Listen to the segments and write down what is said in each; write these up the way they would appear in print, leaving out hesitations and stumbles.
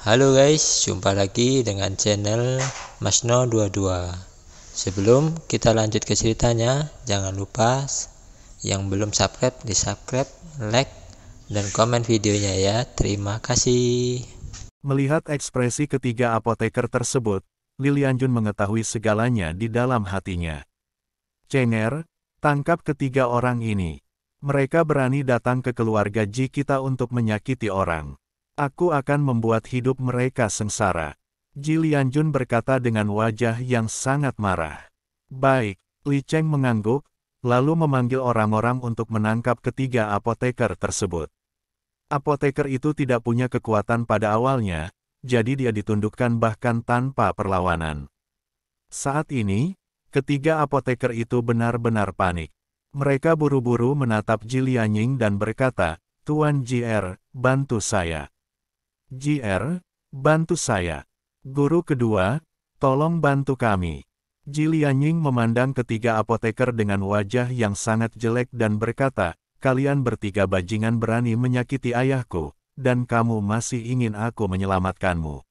Halo guys, jumpa lagi dengan channel Masno22. Sebelum kita lanjut ke ceritanya, jangan lupa yang belum subscribe di subscribe, like, dan komen videonya ya. Terima kasih. Melihat ekspresi ketiga apoteker tersebut, Lilianjun mengetahui segalanya di dalam hatinya. Cenger, tangkap ketiga orang ini. Mereka berani datang ke keluarga Ji kita untuk menyakiti orang. Aku akan membuat hidup mereka sengsara. Ji Lianjun berkata dengan wajah yang sangat marah. Baik, Li Cheng mengangguk, lalu memanggil orang-orang untuk menangkap ketiga apoteker tersebut. Apoteker itu tidak punya kekuatan pada awalnya, jadi dia ditundukkan bahkan tanpa perlawanan. Saat ini, ketiga apoteker itu benar-benar panik. Mereka buru-buru menatap Ji Lianying dan berkata, Tuan JR, bantu saya. JR, bantu saya. Guru kedua, tolong bantu kami. Ji Lianying memandang ketiga apoteker dengan wajah yang sangat jelek dan berkata, kalian bertiga bajingan berani menyakiti ayahku, dan kamu masih ingin aku menyelamatkanmu.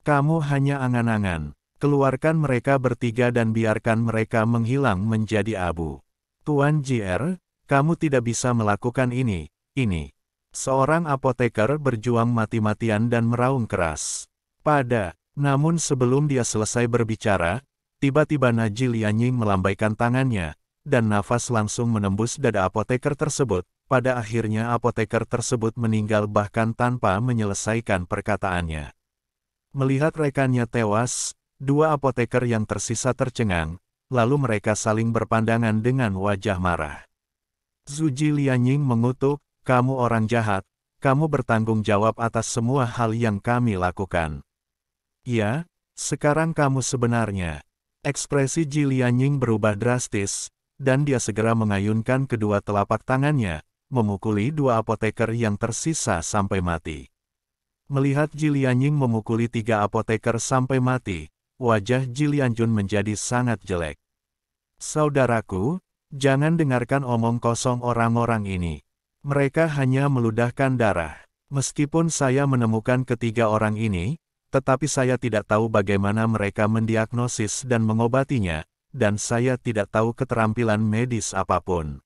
Kamu hanya angan-angan. Keluarkan mereka bertiga dan biarkan mereka menghilang menjadi abu. Tuan JR, kamu tidak bisa melakukan ini. Seorang apoteker berjuang mati-matian dan meraung keras. Namun sebelum dia selesai berbicara, tiba-tiba Ji Lianying melambaikan tangannya, dan nafas langsung menembus dada apoteker tersebut. Pada akhirnya apoteker tersebut meninggal bahkan tanpa menyelesaikan perkataannya. Melihat rekannya tewas, dua apoteker yang tersisa tercengang, lalu mereka saling berpandangan dengan wajah marah. Ji Lianying mengutuk, kamu orang jahat, kamu bertanggung jawab atas semua hal yang kami lakukan. Ya, sekarang kamu sebenarnya. Ekspresi Ji Lianying berubah drastis, dan dia segera mengayunkan kedua telapak tangannya, memukuli dua apoteker yang tersisa sampai mati. Melihat Ji Lianying memukuli tiga apoteker sampai mati, wajah Ji Lianjun menjadi sangat jelek. Saudaraku, jangan dengarkan omong kosong orang-orang ini. Mereka hanya meludahkan darah. Meskipun saya menemukan ketiga orang ini, tetapi saya tidak tahu bagaimana mereka mendiagnosis dan mengobatinya, dan saya tidak tahu keterampilan medis apapun.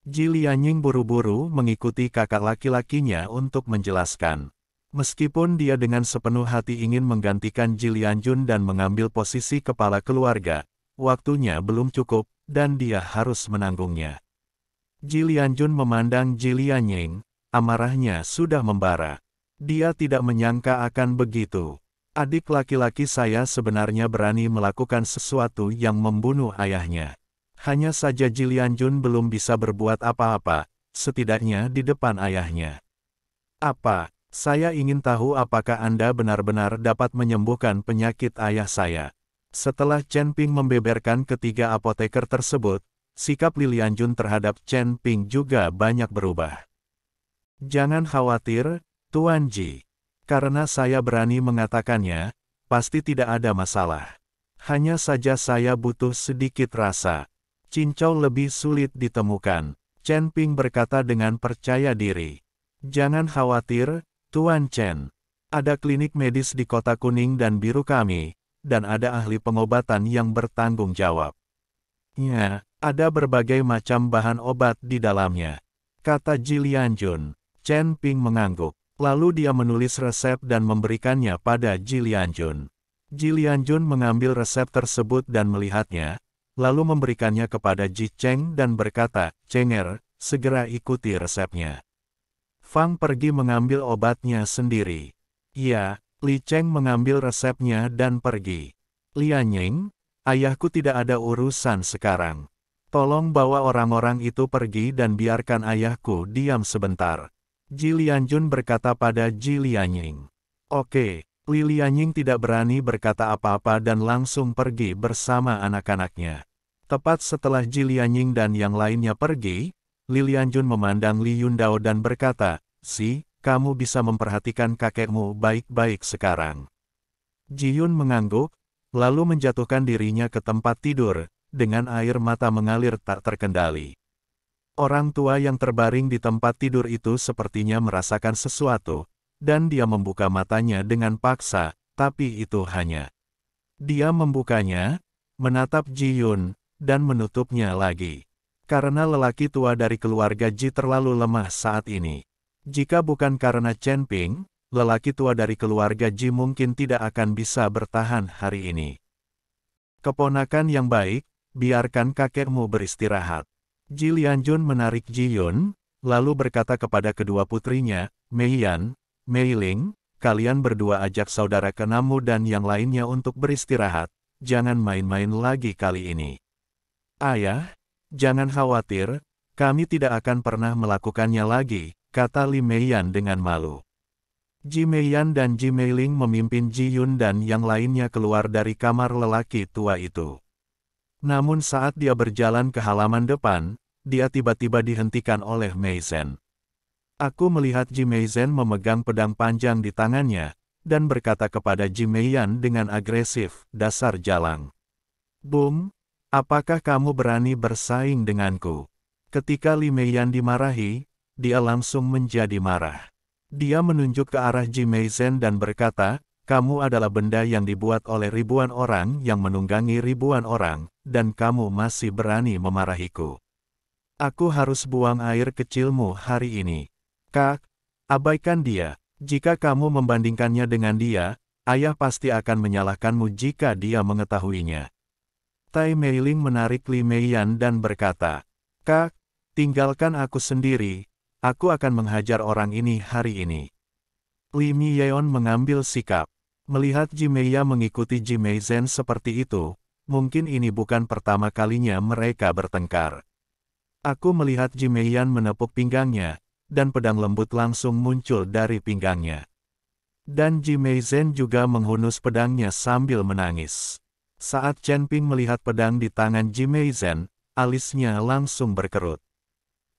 Ji Lianying buru-buru mengikuti kakak laki-lakinya untuk menjelaskan. Meskipun dia dengan sepenuh hati ingin menggantikan Ji Lianjun dan mengambil posisi kepala keluarga, waktunya belum cukup, dan dia harus menanggungnya. Ji Lianjun memandang Ji Lianying, amarahnya sudah membara. Dia tidak menyangka akan begitu. Adik laki-laki saya sebenarnya berani melakukan sesuatu yang membunuh ayahnya. Hanya saja Ji Lianjun belum bisa berbuat apa-apa, setidaknya di depan ayahnya. Apa? Saya ingin tahu apakah Anda benar-benar dapat menyembuhkan penyakit ayah saya. Setelah Chen Ping membeberkan ketiga apoteker tersebut, sikap Li Lianjun terhadap Chen Ping juga banyak berubah. Jangan khawatir, Tuan Ji. Karena saya berani mengatakannya, pasti tidak ada masalah. Hanya saja saya butuh sedikit rasa. Cincau lebih sulit ditemukan. Chen Ping berkata dengan percaya diri. Jangan khawatir, Tuan Chen. Ada klinik medis di Kota Kuning dan Biru kami, dan ada ahli pengobatan yang bertanggung jawab. Ya, ada berbagai macam bahan obat di dalamnya. Kata Ji Lianjun. Chen Ping mengangguk. Lalu dia menulis resep dan memberikannya pada Ji Lianjun. Ji Lianjun mengambil resep tersebut dan melihatnya, lalu memberikannya kepada Ji Cheng dan berkata, Cenger, segera ikuti resepnya. Fang pergi mengambil obatnya sendiri. Ya, Li Cheng mengambil resepnya dan pergi. Lianying, ayahku tidak ada urusan sekarang. Tolong bawa orang-orang itu pergi dan biarkan ayahku diam sebentar. Ji Lianjun berkata pada Ji Lianying. Oke, Li Lianying tidak berani berkata apa-apa dan langsung pergi bersama anak-anaknya. Tepat setelah Ji Lianying dan yang lainnya pergi, Li Lianjun memandang Li Yundao dan berkata, kamu bisa memperhatikan kakekmu baik-baik sekarang. Ji Yun mengangguk, lalu menjatuhkan dirinya ke tempat tidur, dengan air mata mengalir tak terkendali. Orang tua yang terbaring di tempat tidur itu sepertinya merasakan sesuatu, dan dia membuka matanya dengan paksa, tapi itu hanya. Dia membukanya, menatap Ji Yun, dan menutupnya lagi. Karena lelaki tua dari keluarga Ji terlalu lemah saat ini. Jika bukan karena Chen Ping, lelaki tua dari keluarga Ji mungkin tidak akan bisa bertahan hari ini. Keponakan yang baik, biarkan kakekmu beristirahat. Ji Lianjun menarik Ji Yun, lalu berkata kepada kedua putrinya, Mei Yan, Mei Ling, kalian berdua ajak saudara keenammu dan yang lainnya untuk beristirahat, jangan main-main lagi kali ini. Ayah, jangan khawatir, kami tidak akan pernah melakukannya lagi, kata Li Meiyan dengan malu. Ji Meiyan dan Ji Meiling memimpin Ji Yun dan yang lainnya keluar dari kamar lelaki tua itu. Namun saat dia berjalan ke halaman depan, dia tiba-tiba dihentikan oleh Mei Zhen. Aku melihat Ji Mei Zhen memegang pedang panjang di tangannya, dan berkata kepada Ji Meiyan dengan agresif, dasar jalang. Boom, apakah kamu berani bersaing denganku? Ketika Li Meiyan dimarahi, dia langsung menjadi marah. Dia menunjuk ke arah Ji Mei Zhen dan berkata, kamu adalah benda yang dibuat oleh ribuan orang yang menunggangi ribuan orang, dan kamu masih berani memarahiku. Aku harus buang air kecilmu hari ini. Kak, abaikan dia. Jika kamu membandingkannya dengan dia, ayah pasti akan menyalahkanmu jika dia mengetahuinya. Tai Meiling menarik Li Meiyan dan berkata, Kak, tinggalkan aku sendiri, aku akan menghajar orang ini hari ini. Li Miyeon mengambil sikap. Melihat Ji Meiya mengikuti Ji Mei Zhen seperti itu, mungkin ini bukan pertama kalinya mereka bertengkar. Aku melihat Ji Meiyan menepuk pinggangnya, dan pedang lembut langsung muncul dari pinggangnya. Dan Ji Mei Zhen juga menghunus pedangnya sambil menangis. Saat Chen Ping melihat pedang di tangan Ji Mei Zhen, alisnya langsung berkerut.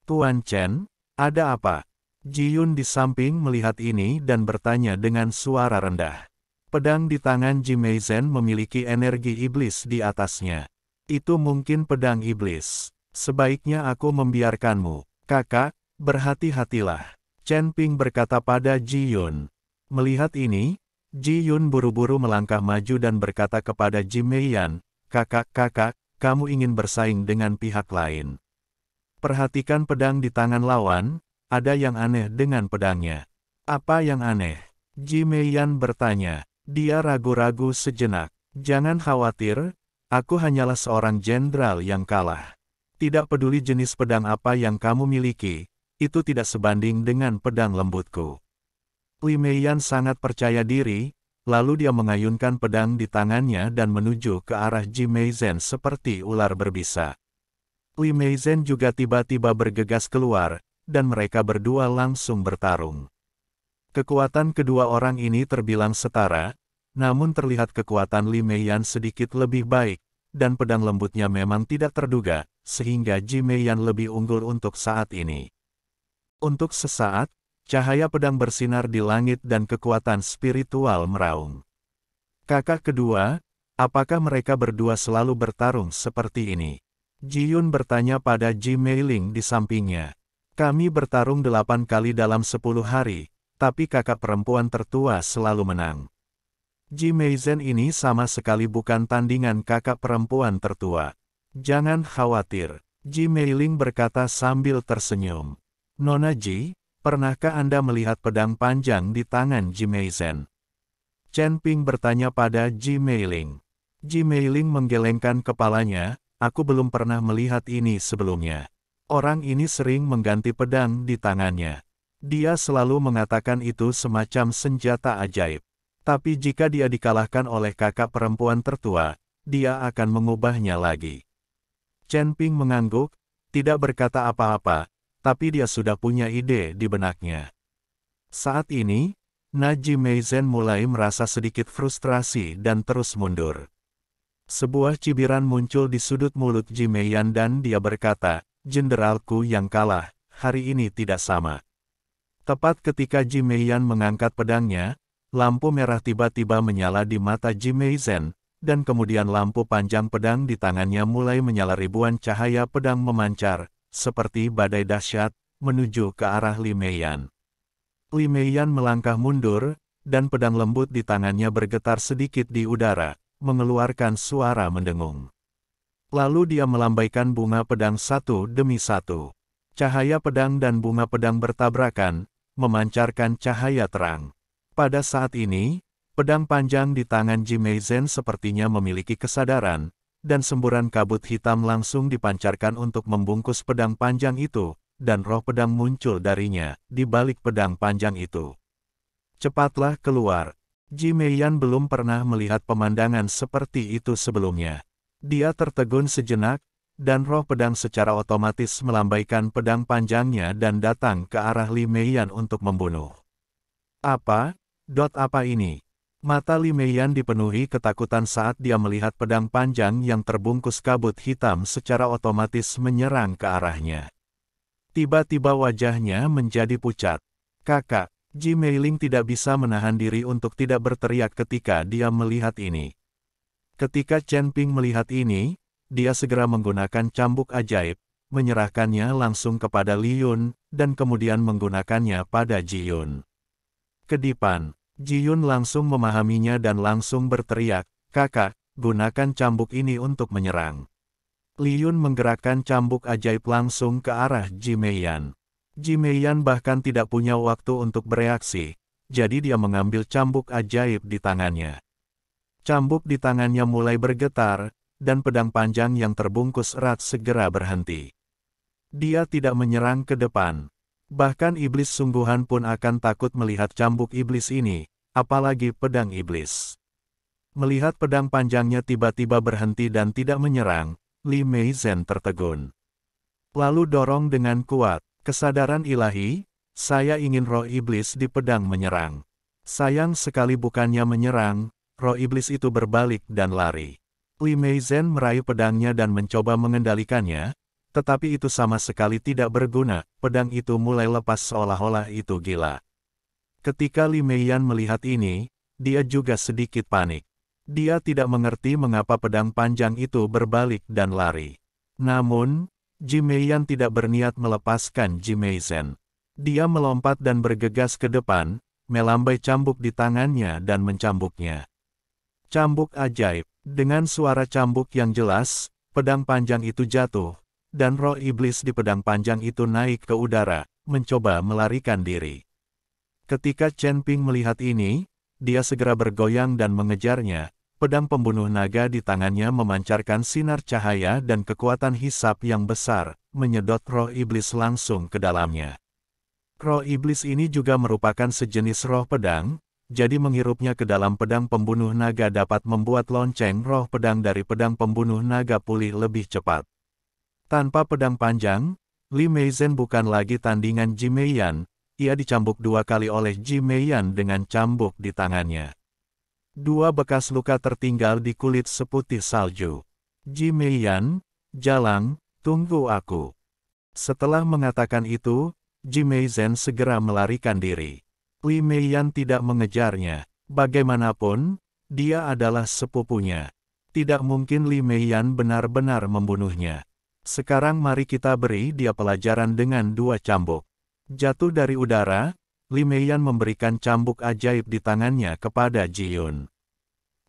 Tuan Chen, ada apa? Ji Yun di samping melihat ini dan bertanya dengan suara rendah. Pedang di tangan Ji Mei Zhen memiliki energi iblis di atasnya. Itu mungkin pedang iblis. Sebaiknya aku membiarkanmu, kakak. Berhati-hatilah, Chen Ping berkata pada Ji Yun. Melihat ini, Ji Yun buru-buru melangkah maju dan berkata kepada Ji Meiyan, kakak, kamu ingin bersaing dengan pihak lain. Perhatikan pedang di tangan lawan, ada yang aneh dengan pedangnya. Apa yang aneh? Ji Meiyan bertanya. Dia ragu-ragu sejenak. Jangan khawatir, aku hanyalah seorang jenderal yang kalah. Tidak peduli jenis pedang apa yang kamu miliki, itu tidak sebanding dengan pedang lembutku. Li Meiyan sangat percaya diri, lalu dia mengayunkan pedang di tangannya dan menuju ke arah Ji Mei Zhen seperti ular berbisa. Li Mei Zhen juga tiba-tiba bergegas keluar, dan mereka berdua langsung bertarung. Kekuatan kedua orang ini terbilang setara, namun terlihat kekuatan Li Meiyan sedikit lebih baik, dan pedang lembutnya memang tidak terduga, sehingga Ji Meiyan lebih unggul untuk saat ini. Untuk sesaat, cahaya pedang bersinar di langit dan kekuatan spiritual meraung. Kakak kedua, apakah mereka berdua selalu bertarung seperti ini? Ji Yun bertanya pada Ji Meiling di sampingnya. Kami bertarung 8 kali dalam 10 hari, tapi kakak perempuan tertua selalu menang. Ji Mei Zhen ini sama sekali bukan tandingan kakak perempuan tertua. Jangan khawatir, Ji Meiling berkata sambil tersenyum. Nona Ji, pernahkah Anda melihat pedang panjang di tangan Ji Mei Zhen? Chen Ping bertanya pada Ji Meiling. Ji Meiling menggelengkan kepalanya, aku belum pernah melihat ini sebelumnya. Orang ini sering mengganti pedang di tangannya. Dia selalu mengatakan itu semacam senjata ajaib. Tapi jika dia dikalahkan oleh kakak perempuan tertua, dia akan mengubahnya lagi. Chen Ping mengangguk, tidak berkata apa-apa, tapi dia sudah punya ide di benaknya. Saat ini, Ji Mei Zhen mulai merasa sedikit frustrasi dan terus mundur. Sebuah cibiran muncul di sudut mulut Ji Meiyan dan dia berkata, jenderalku yang kalah, hari ini tidak sama. Tepat ketika Ji Meiyan mengangkat pedangnya, lampu merah tiba-tiba menyala di mata Ji Mei Zhen, dan kemudian lampu panjang pedang di tangannya mulai menyala ribuan cahaya pedang memancar, seperti badai dahsyat, menuju ke arah Li Meiyan. Li Meiyan melangkah mundur, dan pedang lembut di tangannya bergetar sedikit di udara, mengeluarkan suara mendengung. Lalu dia melambaikan bunga pedang satu demi satu. Cahaya pedang dan bunga pedang bertabrakan, memancarkan cahaya terang. Pada saat ini, pedang panjang di tangan Ji Meizhen sepertinya memiliki kesadaran, dan semburan kabut hitam langsung dipancarkan untuk membungkus pedang panjang itu, dan roh pedang muncul darinya, di balik pedang panjang itu. Cepatlah keluar. Ji Meiyan belum pernah melihat pemandangan seperti itu sebelumnya. Dia tertegun sejenak, dan roh pedang secara otomatis melambaikan pedang panjangnya dan datang ke arah Li Meiyan untuk membunuh. Apa ini? Mata Li Meiyan dipenuhi ketakutan saat dia melihat pedang panjang yang terbungkus kabut hitam secara otomatis menyerang ke arahnya. Tiba-tiba wajahnya menjadi pucat. Kakak, Ji Meiling tidak bisa menahan diri untuk tidak berteriak ketika dia melihat ini. Ketika Chen Ping melihat ini, dia segera menggunakan cambuk ajaib, menyerahkannya langsung kepada Li Yun, dan kemudian menggunakannya pada Ji Yun. Kedipan, Ji Yun langsung memahaminya dan langsung berteriak, "Kakak, gunakan cambuk ini untuk menyerang." Li Yun menggerakkan cambuk ajaib langsung ke arah Ji Meiyan. Ji Meiyan bahkan tidak punya waktu untuk bereaksi, jadi dia mengambil cambuk ajaib di tangannya. Cambuk di tangannya mulai bergetar, dan pedang panjang yang terbungkus erat segera berhenti. Dia tidak menyerang ke depan. Bahkan iblis sungguhan pun akan takut melihat cambuk iblis ini, apalagi pedang iblis. Melihat pedang panjangnya tiba-tiba berhenti dan tidak menyerang, Li Meizen tertegun. Lalu dorong dengan kuat, "Kesadaran ilahi, saya ingin roh iblis di pedang menyerang." Sayang sekali bukannya menyerang, roh iblis itu berbalik dan lari. Li Meizen meraih pedangnya dan mencoba mengendalikannya, tetapi itu sama sekali tidak berguna, pedang itu mulai lepas seolah-olah itu gila. Ketika Li Meiyan melihat ini, dia juga sedikit panik. Dia tidak mengerti mengapa pedang panjang itu berbalik dan lari. Namun, Ji Meiyan tidak berniat melepaskan Ji Meizen. Dia melompat dan bergegas ke depan, melambai cambuk di tangannya dan mencambuknya. Cambuk ajaib. Dengan suara cambuk yang jelas, pedang panjang itu jatuh, dan roh iblis di pedang panjang itu naik ke udara, mencoba melarikan diri. Ketika Chen Ping melihat ini, dia segera bergoyang dan mengejarnya. Pedang pembunuh naga di tangannya memancarkan sinar cahaya dan kekuatan hisap yang besar, menyedot roh iblis langsung ke dalamnya. Roh iblis ini juga merupakan sejenis roh pedang, jadi menghirupnya ke dalam pedang pembunuh naga dapat membuat lonceng roh pedang dari pedang pembunuh naga pulih lebih cepat. Tanpa pedang panjang, Li Meizen bukan lagi tandingan Ji Meiyan, ia dicambuk 2 kali oleh Ji Meiyan dengan cambuk di tangannya. 2 bekas luka tertinggal di kulit seputih salju. "Ji Meiyan, Jalang, tunggu aku." Setelah mengatakan itu, Ji Meizen segera melarikan diri. Li Meiyan tidak mengejarnya. Bagaimanapun, dia adalah sepupunya. Tidak mungkin Li Meiyan benar-benar membunuhnya. Sekarang mari kita beri dia pelajaran dengan 2 cambuk. Jatuh dari udara, Li Meiyan memberikan cambuk ajaib di tangannya kepada Ji Yun.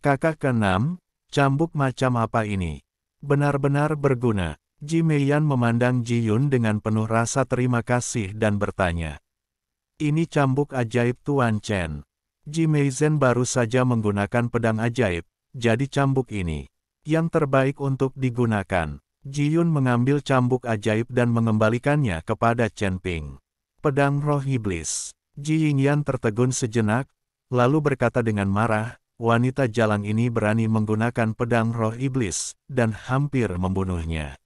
"Kakak ke-6, cambuk macam apa ini? Benar-benar berguna." Ji Meiyan memandang Ji Yun dengan penuh rasa terima kasih dan bertanya. "Ini cambuk ajaib Tuan Chen." Ji Meizen baru saja menggunakan pedang ajaib, jadi cambuk ini yang terbaik untuk digunakan. Ji Yun mengambil cambuk ajaib dan mengembalikannya kepada Chen Ping. "Pedang roh iblis." Ji Yingyan tertegun sejenak, lalu berkata dengan marah, "Wanita jalang ini berani menggunakan pedang roh iblis, dan hampir membunuhnya."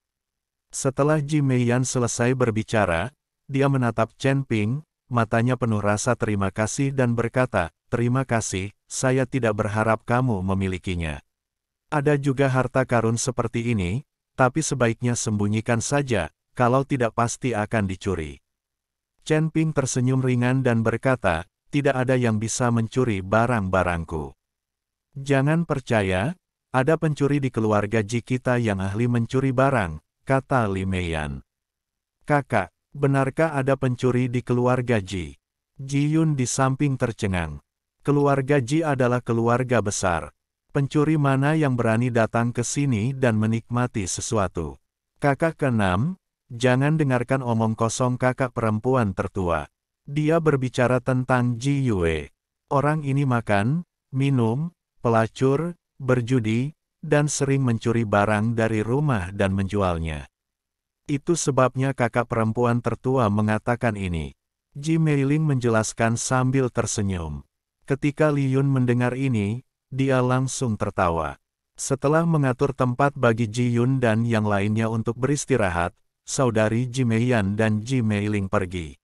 Setelah Ji Meiyan selesai berbicara, dia menatap Chen Ping, matanya penuh rasa terima kasih dan berkata, "Terima kasih, saya tidak berharap kamu memilikinya. Ada juga harta karun seperti ini, tapi sebaiknya sembunyikan saja, kalau tidak pasti akan dicuri." Chen Ping tersenyum ringan dan berkata, "Tidak ada yang bisa mencuri barang-barangku." "Jangan percaya, ada pencuri di keluarga Ji kita yang ahli mencuri barang," kata Li Meiyan. "Kakak, benarkah ada pencuri di keluarga Ji?" Ji Yun di samping tercengang. Keluarga Ji adalah keluarga besar. Pencuri mana yang berani datang ke sini dan menikmati sesuatu? Kakak keenam, jangan dengarkan omong kosong kakak perempuan tertua. Dia berbicara tentang Ji Yue. Orang ini makan, minum, pelacur, berjudi, dan sering mencuri barang dari rumah dan menjualnya. Itu sebabnya kakak perempuan tertua mengatakan ini. Ji Meiling menjelaskan sambil tersenyum. Ketika Li Yun mendengar ini, dia langsung tertawa. Setelah mengatur tempat bagi Ji Yun dan yang lainnya untuk beristirahat, saudari Ji Meiyan dan Ji Meiling pergi.